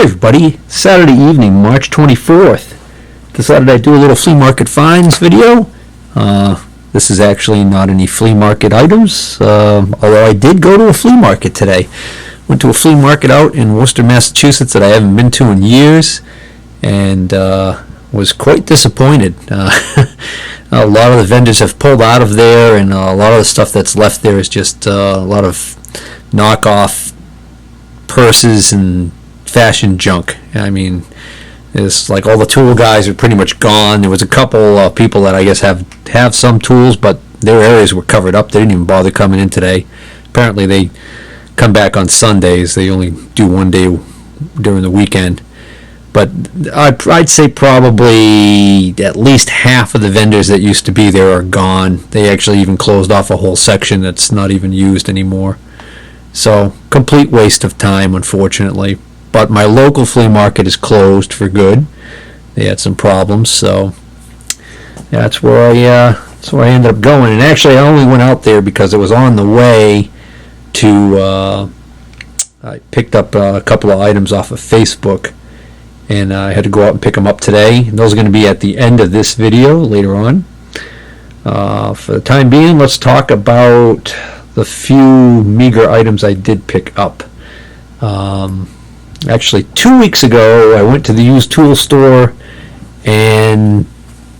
everybody, Saturday evening, March 24th. Decided I'd do a little Flea Market Finds video. This is actually not any flea market items, although I did go to a flea market today. Went to a flea market out in Worcester, Massachusetts that I haven't been to in years, and was quite disappointed. A lot of the vendors have pulled out of there, and a lot of the stuff that's left there is just a lot of knockoff purses and fashion junk. I mean, it's like all the tool guys are pretty much gone. There was a couple people that I guess have some tools, but their areas were covered up. They didn't even bother coming in today. Apparently they come back on Sundays. They only do one day during the weekend. But I'd say probably at least half of the vendors that used to be there are gone. They actually even closed off a whole section that's not even used anymore. So, complete waste of time, unfortunately. But my local flea market is closed for good. They had some problems, so that's where I ended up going. And actually, I only went out there because it was on the way to. I picked up a couple of items off of Facebook, and I had to go out and pick them up today. And those are going to be at the end of this video later on. For the time being, let's talk about the few meager items I did pick up. Actually, 2 weeks ago, I went to the used tool store and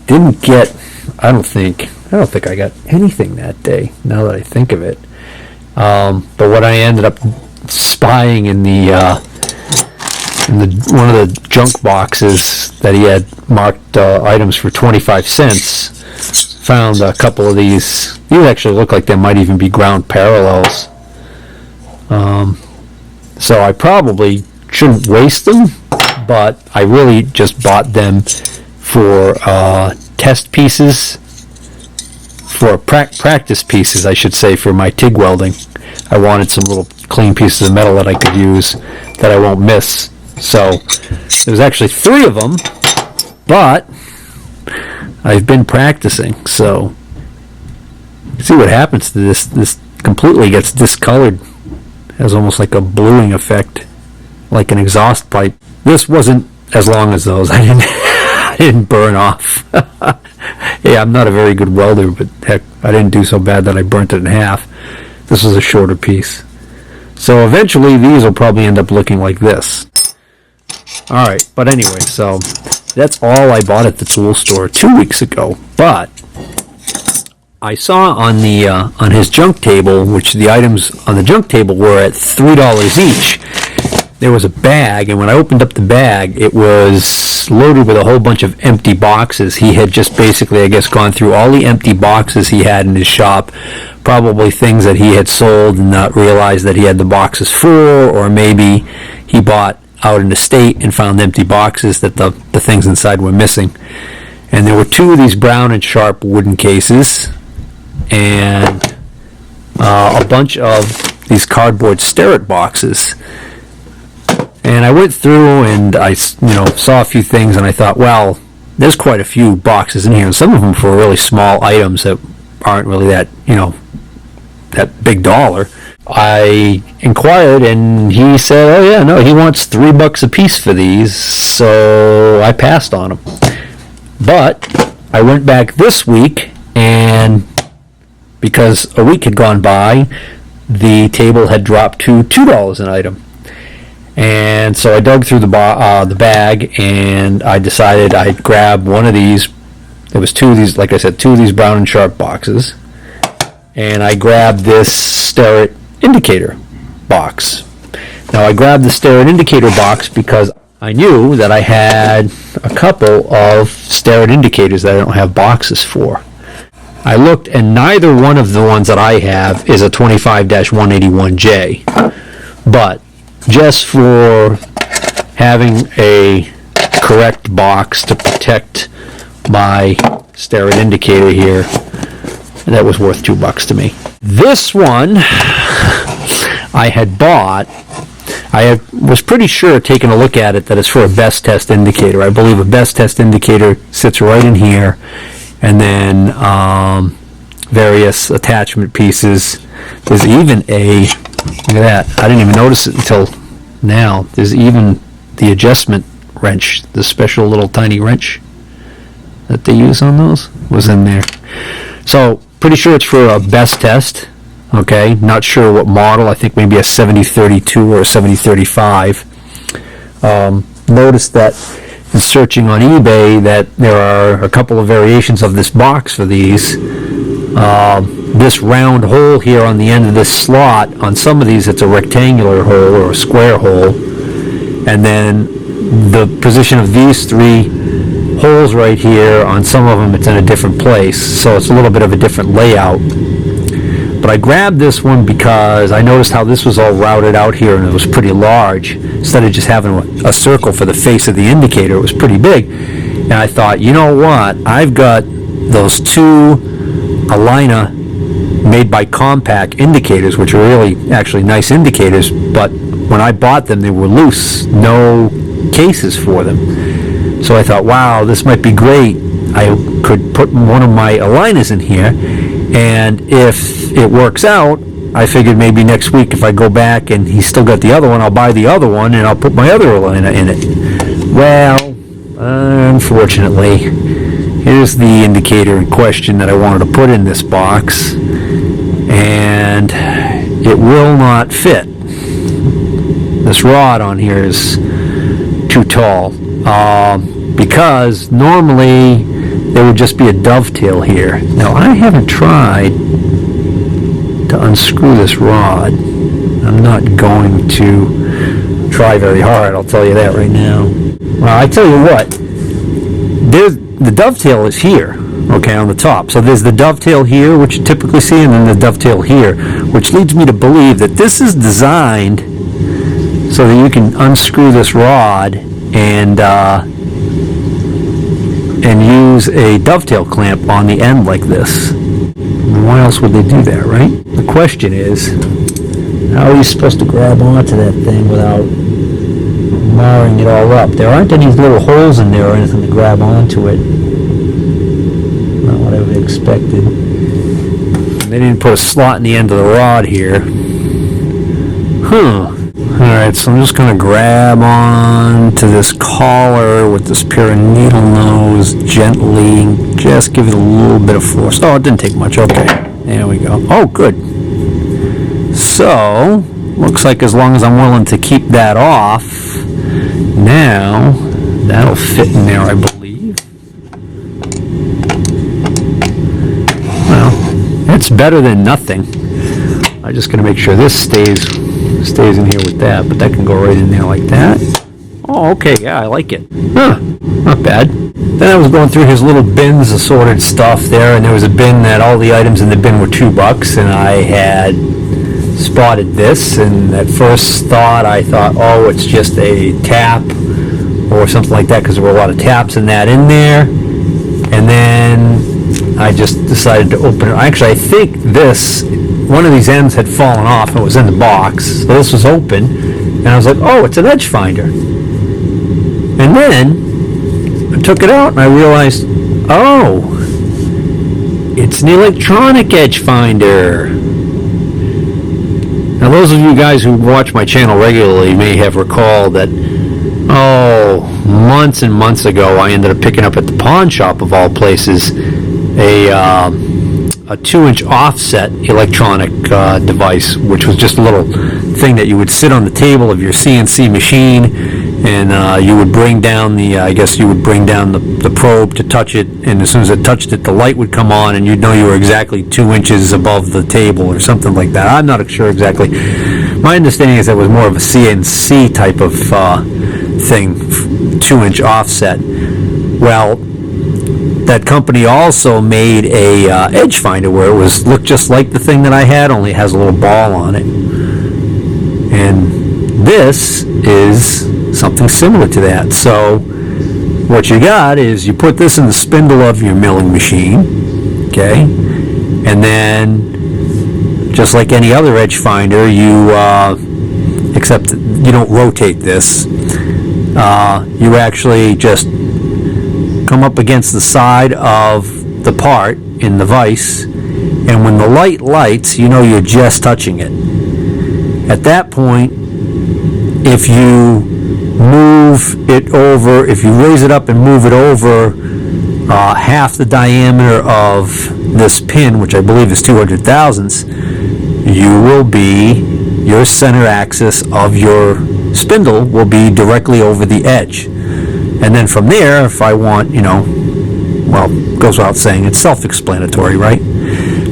didn't get. I don't think I got anything that day. Now that I think of it, but what I ended up spying in the one of the junk boxes that he had marked items for 25 cents. Found a couple of these. These actually look like they might even be ground parallels. So I probably shouldn't waste them, but I really just bought them for test pieces, for practice pieces, I should say, for my TIG welding. I wanted some little clean pieces of metal that I could use that I won't miss. So there's actually 3 of them, but I've been practicing, so see what happens to this. This completely gets discolored. Has almost like a bluing effect, like an exhaust pipe. This wasn't as long as those. I didn't burn off. Yeah, I'm not a very good welder, but heck, I didn't do so bad that I burnt it in half. This was a shorter piece. So eventually these will probably end up looking like this. Alright, but anyway, so that's all I bought at the tool store 2 weeks ago. But I saw on his junk table, which the items on the junk table were at $3 each, there was a bag, and when I opened up the bag, it was loaded with a whole bunch of empty boxes. He had just basically, I guess, gone through all the empty boxes he had in his shop, probably things that he had sold and not realized that he had the boxes for, or maybe he bought out in the state and found empty boxes that the things inside were missing. And there were 2 of these brown and sharp wooden cases, and a bunch of these cardboard Starrett boxes. And I went through and I saw a few things, and I thought, well, there's quite a few boxes in here, and some of them for really small items that aren't really that that big dollar. I inquired, and he said, oh yeah, no, he wants $3 a piece for these, so I passed on them. But I went back this week, and because a week had gone by, the table had dropped to $2 an item. And so I dug through the bag, and I decided I'd grab one of these. There was 2 of these, like I said, 2 of these brown and sharp boxes. And I grabbed this Starrett indicator box. Now I grabbed the Starrett indicator box because I knew that I had a couple of Starrett indicators that I don't have boxes for. I looked, and neither one of the ones that I have is a 25-181J. But just for having a correct box to protect my Starrett indicator here, that was worth $2 to me. This one I had bought. I was pretty sure, taking a look at it, that it's for a best test indicator. I believe a best test indicator sits right in here, and then various attachment pieces. There's even a, look at that, I didn't even notice it until now. There's even the adjustment wrench, the special little tiny wrench that they use on those, was in there. So pretty sure it's for a best test. Okay, not sure what model. I think maybe a 7032 or a 7035. Noticed that in searching on eBay that there are a couple of variations of this box for these. This round hole here on the end of this slot, on some of these it's a rectangular hole or a square hole, and then the position of these three holes right here, on some of them it's in a different place, so it's a little bit of a different layout. But I grabbed this one because I noticed how this was all routed out here and it was pretty large. Instead of just having a circle for the face of the indicator, it was pretty big. And I thought, you know what, I've got those two Alina made by Compaq indicators, which are really actually nice indicators, but when I bought them they were loose, no cases for them. So I thought, wow, this might be great. I could put one of my Alinas in here, and if it works out, I figured maybe next week if I go back and he's still got the other one, I'll buy the other one and I'll put my other Alina in it. Well, unfortunately, here's the indicator in question that I wanted to put in this box, and it will not fit. This rod on here is too tall, because normally there would just be a dovetail here. Now I haven't tried to unscrew this rod. I'm not going to try very hard, I'll tell you that right now. Well, I tell you what, the dovetail is here, okay, on the top. So there's the dovetail here, which you typically see, and then the dovetail here, which leads me to believe that this is designed so that you can unscrew this rod and use a dovetail clamp on the end like this. Why else would they do that, right? The question is, how are you supposed to grab onto that thing without marring it all up? There aren't any little holes in there or anything to grab onto it. Not what I would have expected. And they didn't put a slot in the end of the rod here. Huh. Alright, so I'm just going to grab on to this collar with this pair of needle nose gently, just give it a little bit of force. Oh, it didn't take much. Okay, there we go. Oh, good. So, looks like as long as I'm willing to keep that off, now that'll fit in there, I believe. Well, it's better than nothing. I'm just going to make sure this stays in here with that, but that can go right in there like that. Oh, okay, yeah, I like it. Huh, not bad. Then I was going through his little bins, assorted stuff there, and there was a bin that all the items in the bin were $2, and I had spotted this, and at first I thought, oh, it's just a tap or something like that, because there were a lot of taps in there. And then I just decided to open it. Actually, I think one of these ends had fallen off and it was in the box, so this was open, and I was like, oh, it's an edge finder. And then I took it out and I realized, oh, it's an electronic edge finder. Now those of you guys who watch my channel regularly may have recalled that, months and months ago I ended up picking up at the pawn shop of all places a 2-inch offset electronic device, which was just a little thing that you would sit on the table of your CNC machine, and you would bring down the probe to touch it, and as soon as it touched it, the light would come on, and you'd know you were exactly 2 inches above the table or something like that. I'm not sure exactly. My understanding is that it was more of a CNC type of thing, 2-inch offset. Well, that company also made a edge finder where it looked just like the thing that I had, only it has a little ball on it. And this is something similar to that. So what you got is you put this in the spindle of your milling machine, okay, and then just like any other edge finder, except you don't rotate this, you actually just come up against the side of the part in the vise, and when the light lights, you know you're just touching it. At that point, if you move it over, if you raise it up and move it over half the diameter of this pin, which I believe is 200 thousandths, your center axis of your spindle will be directly over the edge. And then from there, if I want, well, goes without saying, it's self-explanatory, right?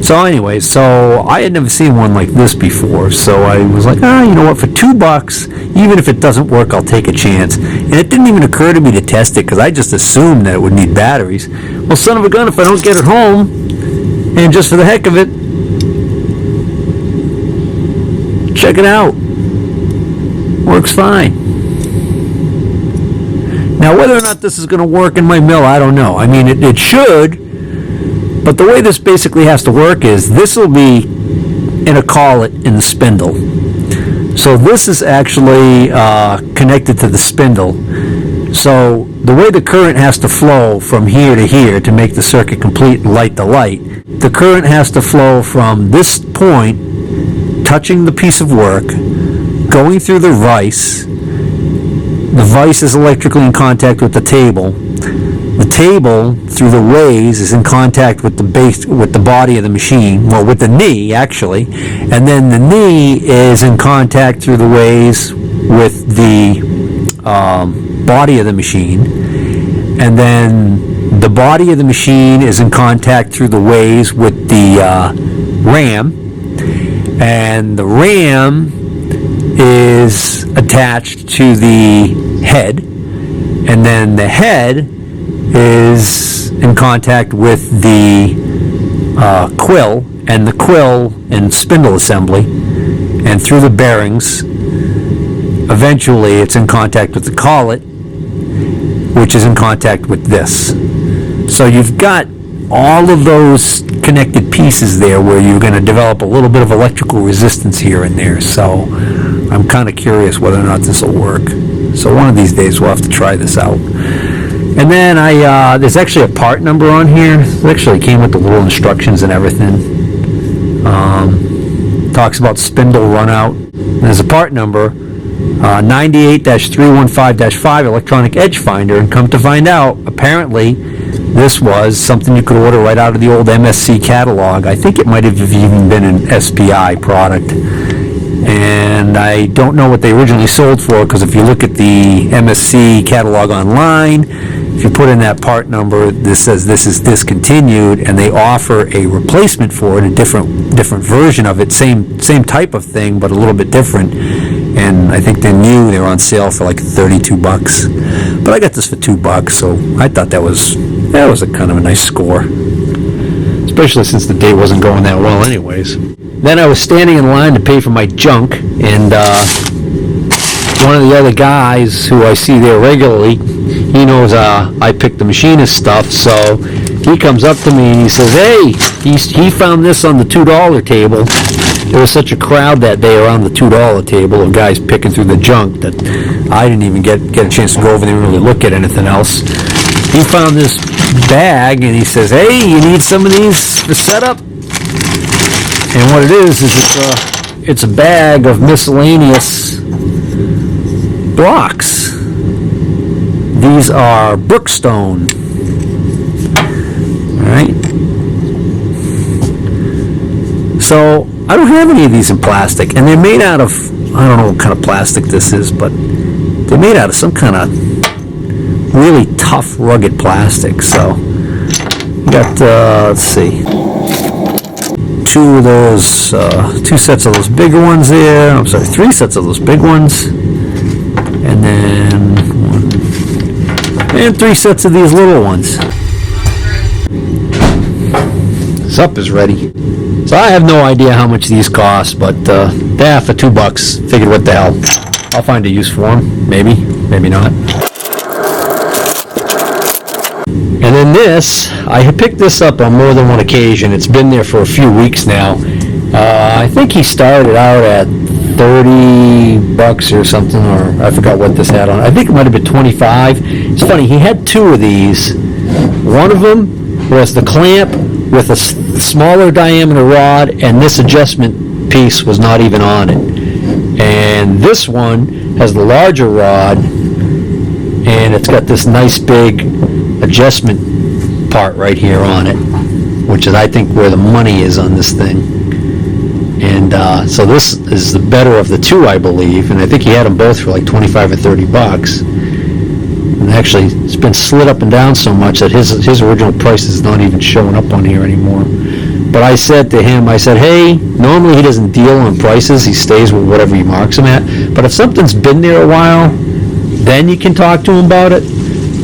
So anyway, so I had never seen one like this before, so I was like, you know what, for $2, even if it doesn't work, I'll take a chance. And it didn't even occur to me to test it, because I just assumed that it would need batteries. Well, son of a gun, if I don't get it home, and just for the heck of it, check it out. Works fine. Now, whether or not this is going to work in my mill, I don't know. I mean, it should, but the way this basically has to work is this will be in a collet in the spindle. So this is actually connected to the spindle. So the way the current has to flow from here to here to make the circuit complete and light the light, the current has to flow from this point, touching the piece of work, going through the vise. The vise is electrically in contact with the table. The table, through the ways, is in contact with the base, with the body of the machine, well, with the knee, actually. And then the knee is in contact through the ways with the body of the machine. And then the body of the machine is in contact through the ways with the ram. And the ram is attached to the head, and then the head is in contact with the quill, and the quill and spindle assembly, and through the bearings. Eventually it's in contact with the collet, which is in contact with this. So you've got all of those connected pieces there where you're going to develop a little bit of electrical resistance here and there. So I'm kind of curious whether or not this will work. So one of these days we'll have to try this out. And then there's actually a part number on here. It actually came with the little instructions and everything. Talks about spindle runout. There's a part number, 98-315-5 electronic edge finder, and come to find out, apparently this was something you could order right out of the old MSC catalog. I think it might have even been an SPI product. And I don't know what they originally sold for, because if you look at the MSC catalog online, if you put in that part number, this says this is discontinued, and they offer a replacement for it, a different version of it, same type of thing, but a little bit different. And I think they're new. They're on sale for like $32. But I got this for $2, so I thought that was a kind of a nice score, especially since the day wasn't going that well anyways. Then I was standing in line to pay for my junk, and one of the other guys who I see there regularly, he knows I pick the machinist stuff, so he comes up to me and he says, hey, he found this on the $2 table. There was such a crowd that day around the $2 table of guys picking through the junk that I didn't even get a chance to go over there and really look at anything else. He found this bag and he says, hey, you need some of these for setup? And what it is it's a bag of miscellaneous blocks. These are Brookstone. Alright. So I don't have any of these in plastic, and they're made out of, I don't know what kind of plastic this is, but they're made out of some kind of really tough, rugged plastic. So we got, let's see, two sets of those bigger ones there. I'm sorry, 3 sets of those big ones, and then 3 sets of these little ones. Sup is ready. So I have no idea how much these cost, but they're for $2. Figured, what the hell, I'll find a use for them. Maybe not. And then this, I had picked this up on more than one occasion. It's been there for a few weeks now. I think he started out at $30 or something, or I forgot what this had on. I think it might have been 25. It's funny, he had 2 of these. One of them was the clamp with a smaller diameter rod, and this adjustment piece was not even on it. And this one has the larger rod and it's got this nice big adjustment part right here on it, which is I think where the money is on this thing. And so this is the better of the two, I believe, and I think he had them both for like 25 or 30 bucks. And actually, it's been slid up and down so much that his original price is not even showing up on here anymore. But I said to him, I said, hey, normally he doesn't deal on prices. He stays with whatever he marks them at. But if something's been there a while, then you can talk to him about it.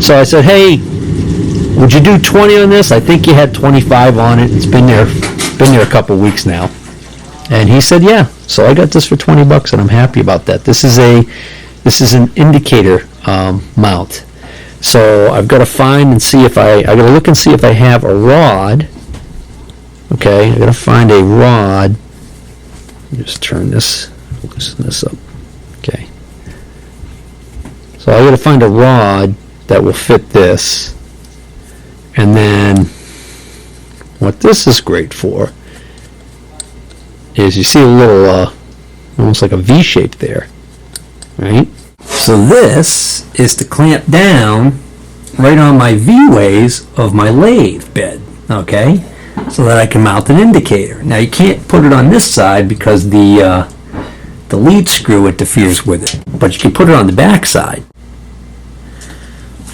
So I said, hey, would you do 20 on this? I think you had 25 on it. It's been there a couple weeks now. And he said, yeah. So I got this for 20 bucks, and I'm happy about that. This is an indicator mount. So I've got to find and see if I got to look and see if I have a rod. Okay, I got to find a rod. Just turn this, loosen this up. Okay. So I got to find a rod that will fit this. And then what this is great for is you see a little, almost like a V shape there, right? So this is to clamp down right on my V-ways of my lathe bed, okay? So that I can mount an indicator. Now you can't put it on this side because the lead screw interferes with it, but you can put it on the back side.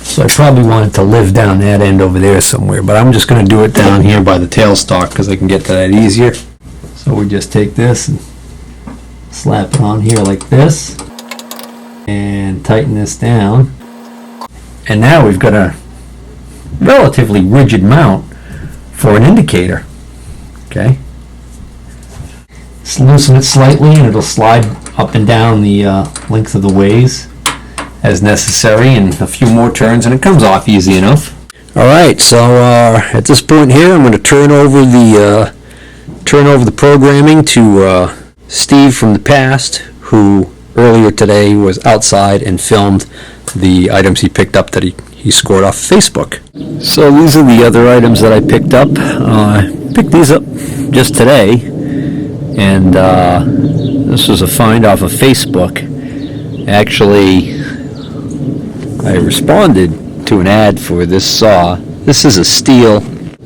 So I probably want it to live down that end over there somewhere, but I'm just going to do it down here by the tailstock because I can get to that easier. So we just take this and slap it on here like this and tighten this down. And now we've got a relatively rigid mount for an indicator. Okay. Just loosen it slightly and it'll slide up and down the length of the ways as necessary, and a few more turns and it comes off easy enough. Alright, so at this point here I'm going to turn over the programming to Steve from the past, who earlier today was outside and filmed the items he picked up that he scored off Facebook. So these are the other items that I picked up. I picked these up just today, and this was a find off of Facebook. Actually, I responded to an ad for this saw. This is a Stihl.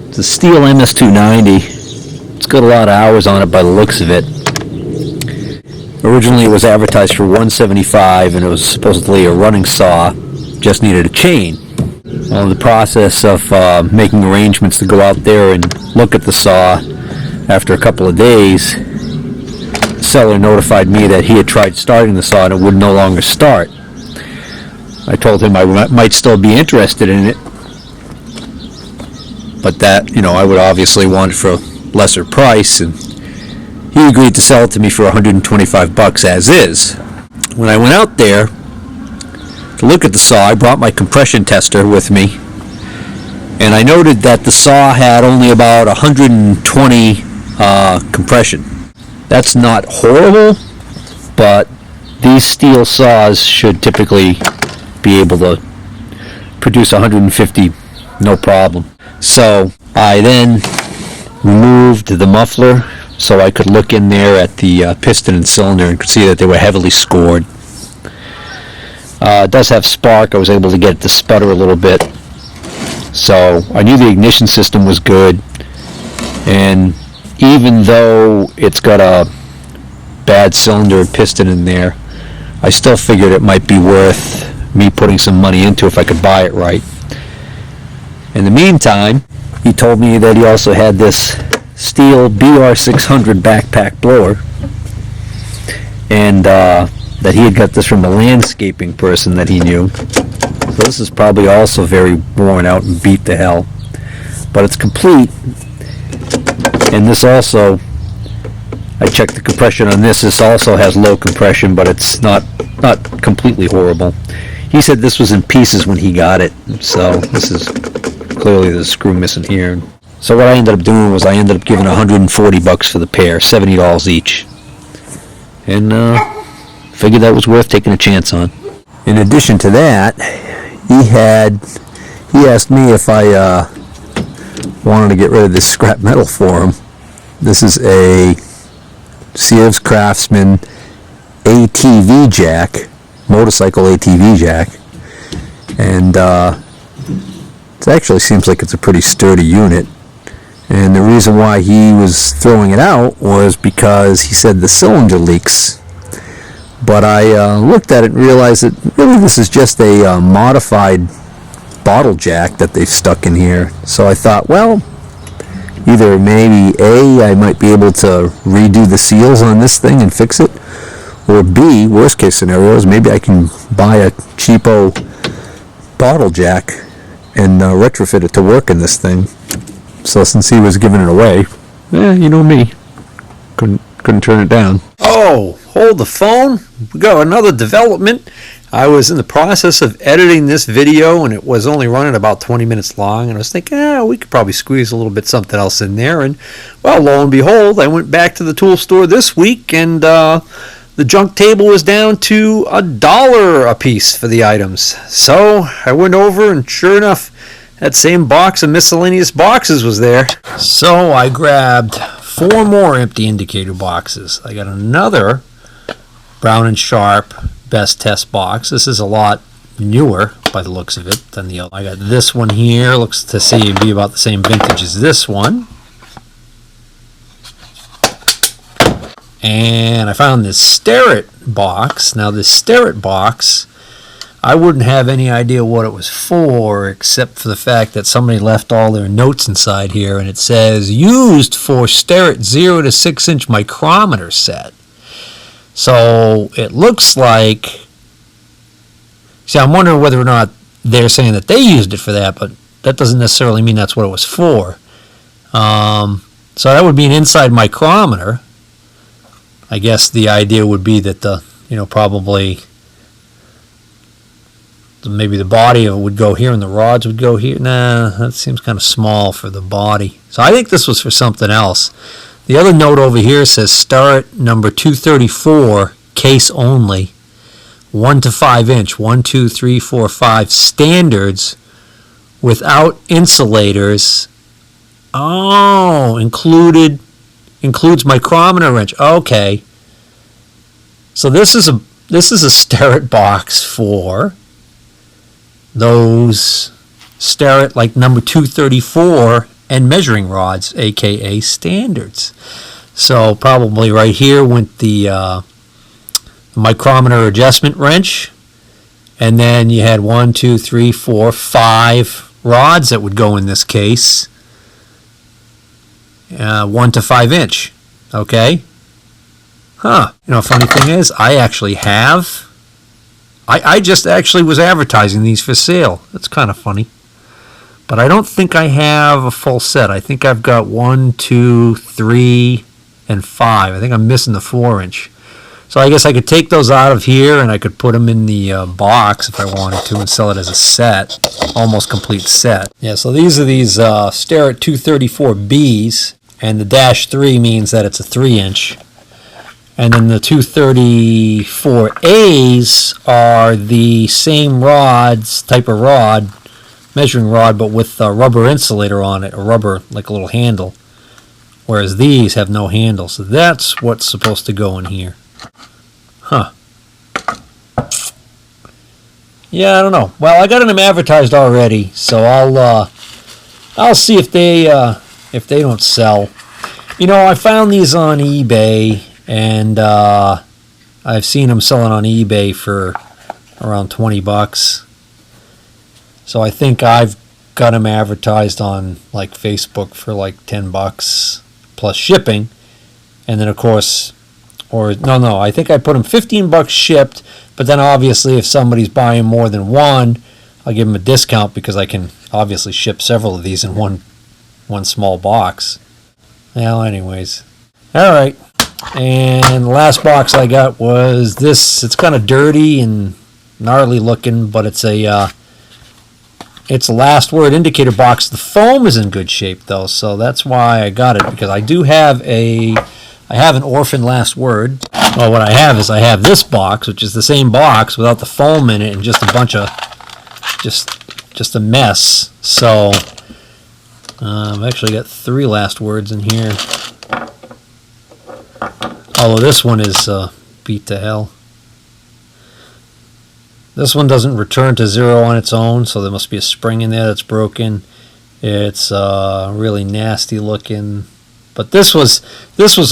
It's a Stihl MS290. It's got a lot of hours on it by the looks of it. Originally it was advertised for $175, and it was supposedly a running saw, just needed a chain. Well, in the process of making arrangements to go out there and look at the saw, after a couple of days, the seller notified me that he had tried starting the saw and it would no longer start. I told him I might still be interested in it, but that, I would obviously want it for a lesser price, and he agreed to sell it to me for $125 as is. When I went out there to look at the saw, I brought my compression tester with me, and I noted that the saw had only about 120 compression. That's not horrible, but these Stihl saws should typically be able to produce 150 no problem. So I then removed the muffler so I could look in there at the piston and cylinder and could see that they were heavily scored. It does have spark. I was able to get it to sputter a little bit. So I knew the ignition system was good, and even though it's got a bad cylinder and piston in there, I still figured it might be worth me putting some money into if I could buy it right. In the meantime, he told me that he also had this Stihl BR600 backpack blower, and that he had got this from a landscaping person that he knew. So this is probably also very worn out and beat to hell, but it's complete. And this also, I checked the compression on this. This also has low compression, but it's not completely horrible. He said this was in pieces when he got it, so this is clearly the screw missing here. So what I ended up doing was I ended up giving $140 for the pair, $70 each, and figured that was worth taking a chance on. In addition to that, he asked me if I wanted to get rid of this scrap metal for him. This is a Sears Craftsman ATV jack, motorcycle ATV jack, And it actually seems like it's a pretty sturdy unit. And the reason why he was throwing it out was because he said the cylinder leaks. But I looked at it and realized that really this is just a modified bottle jack that they've stuck in here. So I thought, well, either maybe A, I might be able to redo the seals on this thing and fix it, or B, worst case scenario is maybe I can buy a cheapo bottle jack and retrofit it to work in this thing. So since he was giving it away, you know me, couldn't turn it down. Oh, hold the phone. We got another development. I was in the process of editing this video, and it was only running about 20 minutes long, and I was thinking, we could probably squeeze a little bit something else in there. And well, lo and behold, I went back to the tool store this week, and the junk table was down to $1 a piece for the items. So I went over, and sure enough, that same box of miscellaneous boxes was there. So I grabbed 4 more empty indicator boxes. I got another Brown & Sharp Best Test box. This is a lot newer by the looks of it than the other. I got this one here. Looks to be about the same vintage as this one. And I found this Starrett box. Now this Starrett box, I wouldn't have any idea what it was for, except for the fact that somebody left all their notes inside here, and it says used for Starrett 0 to 6 inch micrometer set. So it looks like, see, I'm wondering whether or not they're saying that they used it for that, but that doesn't necessarily mean that's what it was for. So that would be an inside micrometer. I guess the idea would be that probably maybe the body of it would go here and the rods would go here. Nah, that seems kind of small for the body. So I think this was for something else. The other note over here says Starrett number 234, case only, 1 to 5 inch, 1, 2, 3, 4, 5 standards without insulators. Oh, includes micrometer wrench. Okay. So this is a Starrett box for those Starrett like number 234 and measuring rods, aka standards. So probably right here went the micrometer adjustment wrench, and then you had 1, 2, 3, 4, 5 rods that would go in this case. 1 to 5 inch. Okay. Funny thing is, I just actually was advertising these for sale. That's kind of funny. But I don't think I have a full set. I think I've got 1, 2, 3, and 5. I think I'm missing the 4 inch. So I guess I could take those out of here and I could put them in the box if I wanted to and sell it as a set, almost complete set. Yeah, so these are Starrett 234Bs, and the -3 means that it's a 3 inch. And then the 234As are the same type of rod, measuring rod, but with a rubber insulator on it, a rubber, like a little handle, whereas these have no handle. So that's what's supposed to go in here. Yeah, I don't know. Well, I got them advertised already, so I'll see if they don't sell. I found these on eBay, and I've seen them selling on eBay for around $20. So I think I've got them advertised on like Facebook for like $10 plus shipping, and then of course, I think I put them $15 shipped. But then obviously, if somebody's buying more than one, I'll give them a discount because I can obviously ship several of these in one small box. Well, anyways, all right. And the last box I got was this. It's kind of dirty and gnarly looking, but it's a last word indicator box. The foam is in good shape though, so that's why I got it, because I do have an orphan last word. Well, what I have is this box, which is the same box without the foam in it and just a bunch of just a mess. So I've actually got 3 last words in here. Although this one is beat to hell. This one doesn't return to 0 on its own, so there must be a spring in there that's broken. It's really nasty looking. But this was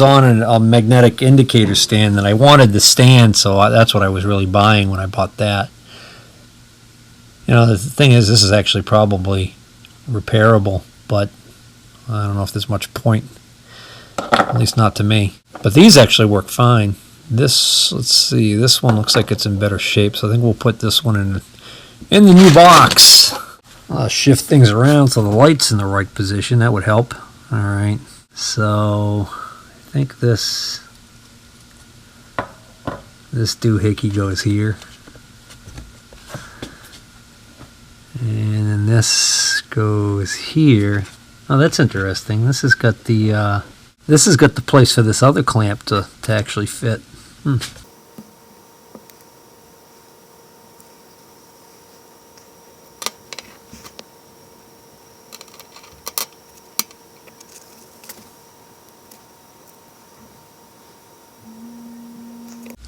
on a magnetic indicator stand, and I wanted the stand, so that's what I was really buying when I bought that. You know, the thing is, this is actually probably repairable, but I don't know if there's much point, at least not to me. But these actually work fine. This, let's see, this one looks like it's in better shape, so I think we'll put this one in the new box. Shift things around so the light's in the right position. That would help. All right. So I think this doohickey goes here, and then this goes here. Oh, that's interesting. This has got the place for this other clamp to actually fit.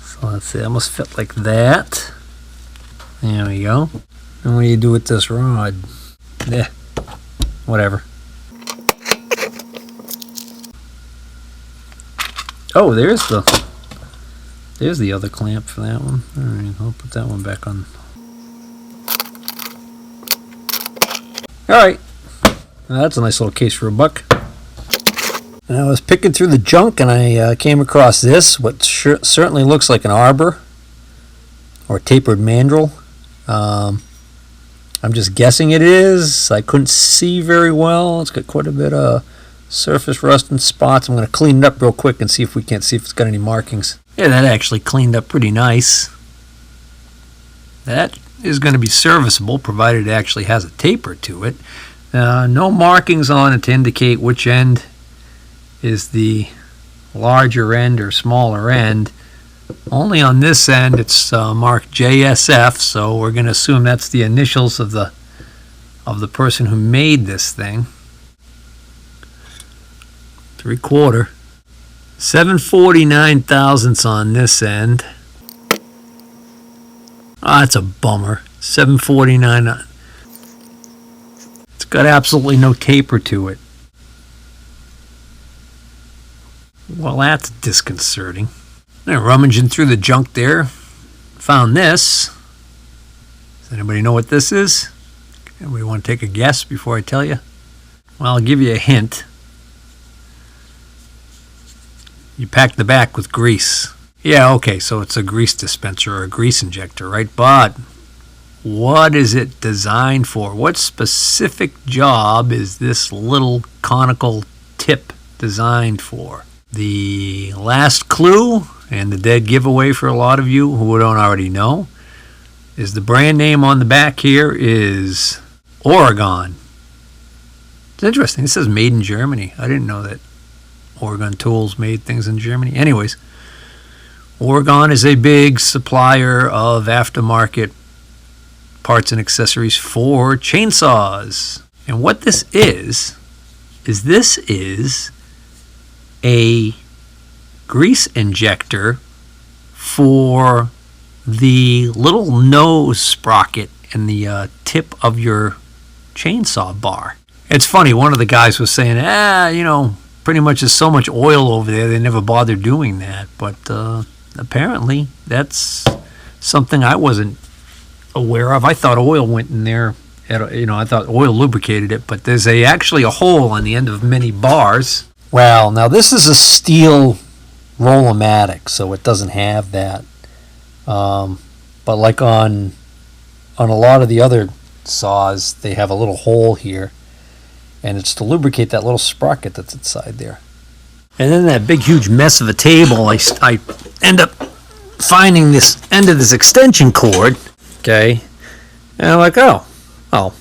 So let's see, that must fit like that. There we go. And what do you do with this rod? Yeah, whatever. Oh, there's the other clamp for that one. All right, I'll put that one back on. All right, now that's a nice little case for a buck. And I was picking through the junk, and I came across this, what certainly looks like an arbor or a tapered mandrel. I'm just guessing it is. I couldn't see very well. It's got quite a bit of surface rust and spots. I'm going to clean it up real quick and see if it's got any markings. Yeah, that actually cleaned up pretty nice. That is going to be serviceable, provided it actually has a taper to it. No markings on it to indicate which end is the larger end or smaller end. Only on this end it's marked JSF, so we're going to assume that's the initials of the person who made this thing. 3/4. 749 thousandths on this end. Ah, that's a bummer. 749. It's got absolutely no taper to it. Well, that's disconcerting. I'm rummaging through the junk there. Found this. Does anybody know what this is? Anybody want to take a guess before I tell you? Well, I'll give you a hint. You pack the back with grease. Yeah, okay, so it's a grease dispenser or a grease injector, right? But what is it designed for? What specific job is this little conical tip designed for? The last clue, and the dead giveaway for a lot of you who don't already know, is the brand name on the back here is Oregon. It's interesting. It says made in Germany. I didn't know that Oregon Tools made things in Germany. Anyways, Oregon is a big supplier of aftermarket parts and accessories for chainsaws. And what this is a grease injector for the little nose sprocket and the tip of your chainsaw bar. It's funny, one of the guys was saying, pretty much there's so much oil over there, they never bothered doing that. But apparently that's something I wasn't aware of. I thought oil went in there, I thought oil lubricated it, but there's actually a hole on the end of many bars. Well, now this is a Stihl Roll-O-Matic, so it doesn't have that. But like on a lot of the other saws, they have a little hole here, and it's to lubricate that little sprocket that's inside there. And then that big, huge mess of a table, I end up finding this end of this extension cord, okay? And I'm like, oh, I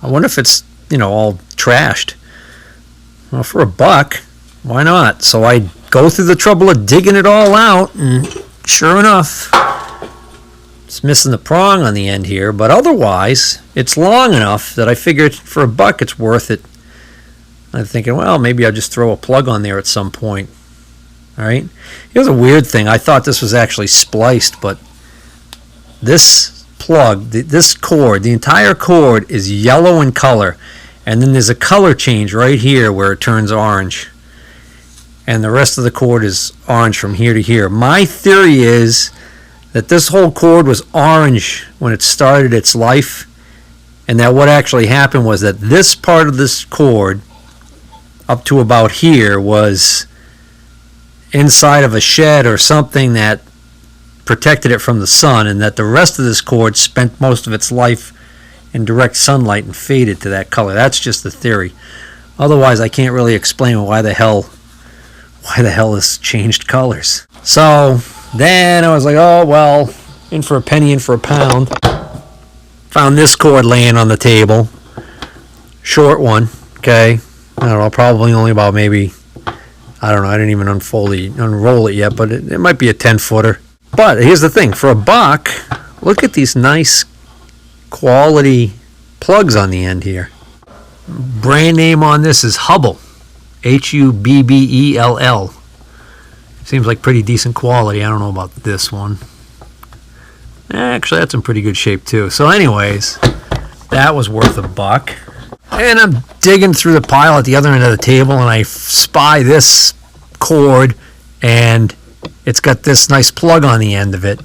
wonder if it's, all trashed. Well, for a buck, why not? So I go through the trouble of digging it all out, and sure enough, it's missing the prong on the end here, but otherwise, it's long enough that I figured for a buck it's worth it. I'm thinking, well, maybe I'll just throw a plug on there at some point. All right? Here's a weird thing. I thought this was actually spliced, but this plug, this cord, the entire cord is yellow in color, and then there's a color change right here where it turns orange, and the rest of the cord is orange from here to here. My theory is that this whole cord was orange when it started its life, and that what actually happened was that this part of this cord up to about here was inside of a shed or something that protected it from the sun, and that the rest of this cord spent most of its life in direct sunlight and faded to that color. That's just the theory. Otherwise, I can't really explain why the hell this changed colors. So then I was like, oh well, in for a penny, in for a pound. Found this cord laying on the table, short one. Okay, I don't know, probably only about maybe, I don't know, I didn't even unroll it yet, but it might be a 10-footer. But here's the thing, for $1, look at these nice quality plugs on the end here. Brand name on this is Hubbell, Hubbell. Seems like pretty decent quality. I don't know about this one. Actually, that's in pretty good shape too. So anyways, that was worth $1. And I'm digging through the pile at the other end of the table, and I spy this cord, and it's got this nice plug on the end of it,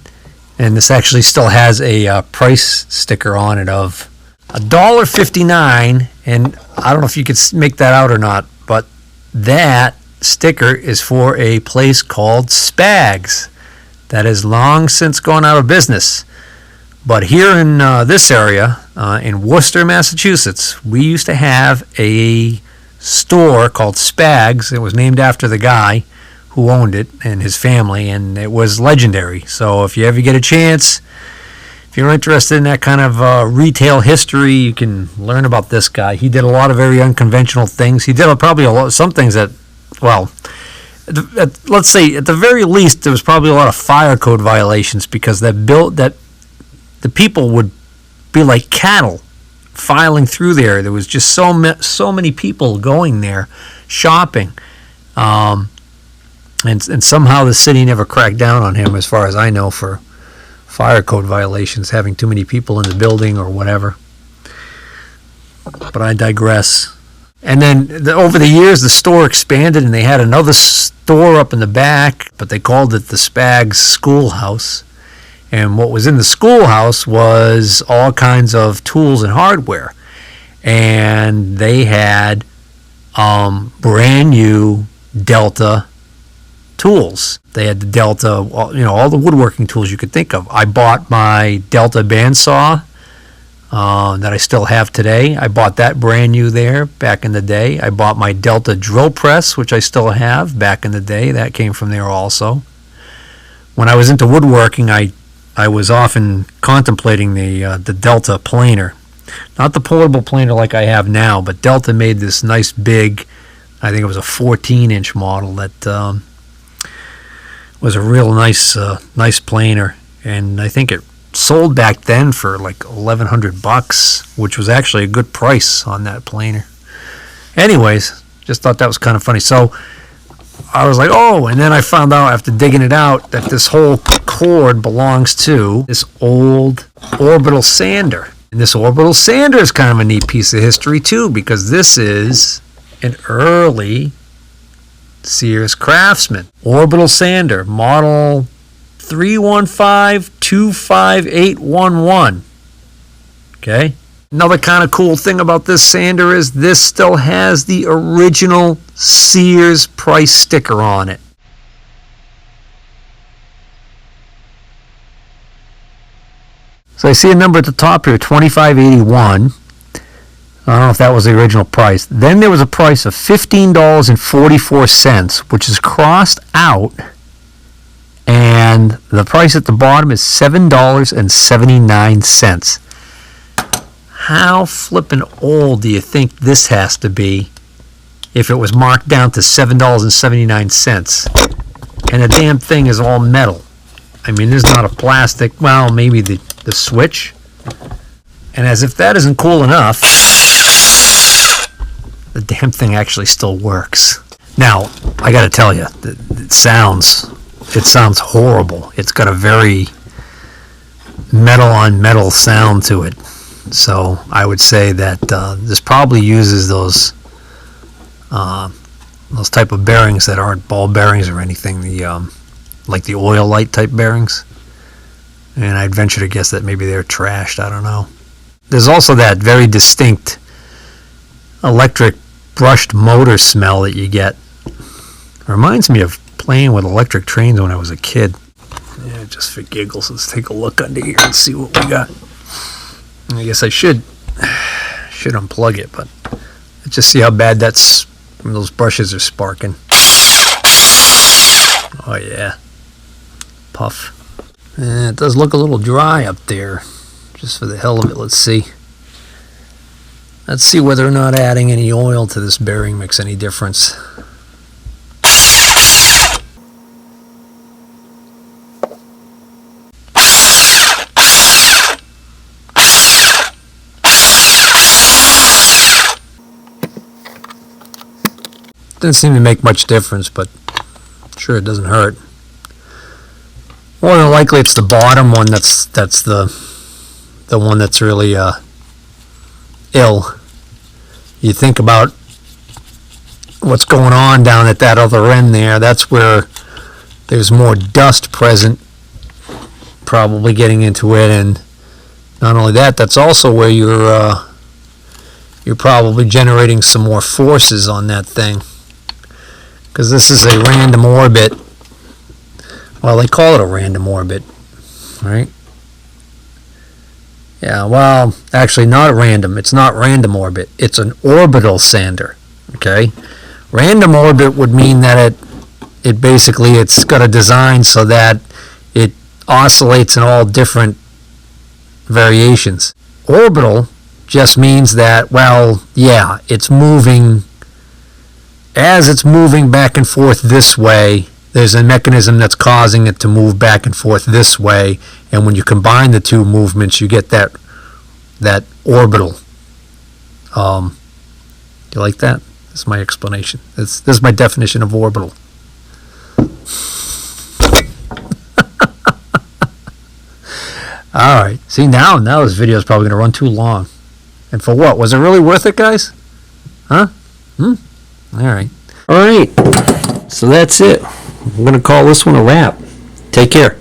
and this actually still has a price sticker on it of $1.59, and I don't know if you could make that out or not, but that sticker is for a place called Spags that has long since gone out of business. But here in this area, in Worcester, Massachusetts, we used to have a store called Spags. It was named after the guy who owned it and his family, and it was legendary. So if you ever get a chance, if you're interested in that kind of retail history, you can learn about this guy. He did a lot of very unconventional things. He did probably some things that, well, let's say at the very least there was probably a lot of fire code violations, because that the people would be like cattle filing through there. There was just so many people going there shopping. And somehow the city never cracked down on him, as far as I know, for fire code violations, having too many people in the building or whatever. But I digress. And then over the years, the store expanded, and they had another store up in the back, but they called it the Spags Schoolhouse. And what was in the schoolhouse was all kinds of tools and hardware. And they had brand new Delta tools. They had the Delta, all the woodworking tools you could think of. I bought my Delta bandsaw that I still have today. I bought that brand new there back in the day. I bought my Delta drill press, which I still have back in the day. That came from there also. When I was into woodworking, I was often contemplating the Delta planer. Not the portable planer like I have now, but Delta made this nice big, I think it was a 14-inch model that was a real nice planer, and I think it sold back then for like $1,100, which was actually a good price on that planer. Anyways, just thought that was kind of funny. So I was like, oh, and then I found out after digging it out that this whole cord belongs to this old orbital sander. And this orbital sander is kind of a neat piece of history too, because this is an early Sears Craftsman orbital sander, model 315-25811. Okay. Another kind of cool thing about this sander is this still has the original Sears price sticker on it. So I see a number at the top here, $25.81. I don't know if that was the original price. Then there was a price of $15.44, which is crossed out, and the price at the bottom is $7.79. How flippin' old do you think this has to be if it was marked down to $7.79? And the damn thing is all metal. I mean, there's not a plastic, well, maybe the switch. And as if that isn't cool enough, the damn thing actually still works. Now, I gotta tell you, it sounds horrible. It's got a very metal on metal sound to it. So I would say that this probably uses those type of bearings that aren't ball bearings or anything, like the oil light type bearings. And I'd venture to guess that maybe they're trashed. I don't know. There's also that very distinct electric brushed motor smell that you get. It reminds me of playing with electric trains when I was a kid. Yeah, just for giggles, let's take a look under here and see what we got. I guess I should unplug it, but let's just see how bad those brushes are sparking. Oh yeah, puff. It does look a little dry up there. Just for the hell of it, let's see. Let's see whether or not adding any oil to this bearing makes any difference. Doesn't seem to make much difference, but sure it doesn't hurt. More than likely it's the bottom one that's the one that's really ill. You think about what's going on down at that other end there, that's where there's more dust present, probably getting into it, and not only that, that's also where you're probably generating some more forces on that thing. Because this is a random orbit. Well, they call it a random orbit, right? Yeah, well, actually not random. It's not random orbit. It's an orbital sander, okay? Random orbit would mean that it's got a design so that it oscillates in all different variations. Orbital just means that, well, yeah, it's moving. As it's moving back and forth this way, there's a mechanism that's causing it to move back and forth this way, and when you combine the two movements, you get that orbital. You like that? That's my explanation. This is my definition of orbital. All right. See, now this video is probably going to run too long. And for what? Was it really worth it, guys? Huh? All right. All right. So that's it. I'm going to call this one a wrap. Take care.